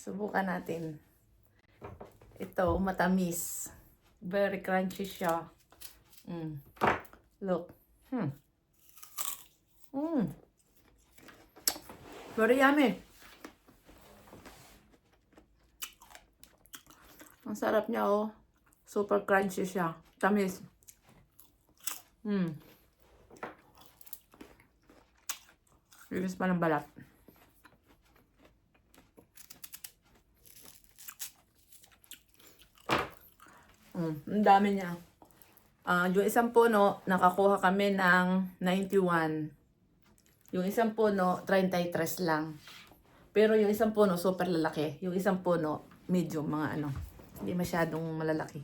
Subukan natin. Ito, matamis. Very crunchy siya. Look. Very yummy. Ang sarap niya, oh. Super crunchy siya. Tamis. Linis pa ng balat. Ang dami niya. Yung isang puno, nakakuha kami ng 91. Yung isang puno, 33 lang. Pero yung isang puno, super lalaki. Yung isang puno, medium, mga ano. Hindi masyadong malalaki.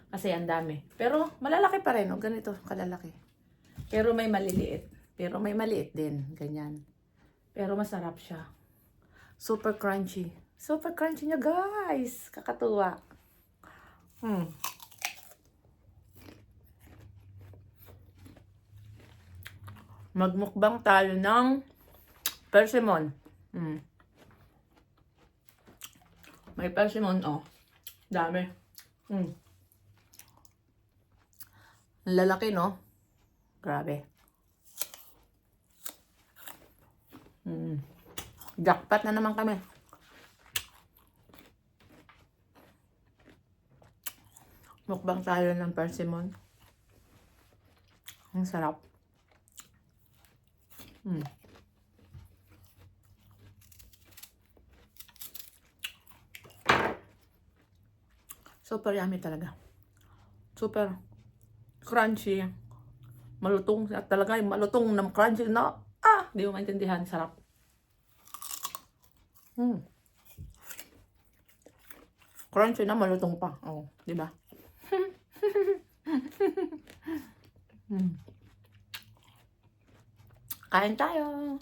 Kasi ang dami. Pero malalaki pa rin, oh. Ganito, kalalaki. Pero may maliliit. Pero may maliit din. Ganyan. Pero masarap siya. Super crunchy. Super crunchy niya, guys. Kakatuwa. Magmukbang tayo ng persimmon. May persimmon, oh. Dami. Ang lalaki, no? Grabe. Jackpot na naman kami. Mukbang tayo ng persimmon. Ang sarap. Super yummy talaga. Super crunchy. Malutong at talaga yung malutong na crunchy na di mo maintindihan. Sarap. Crunchy na malutong pa. Oh, di ba? Kain tayo.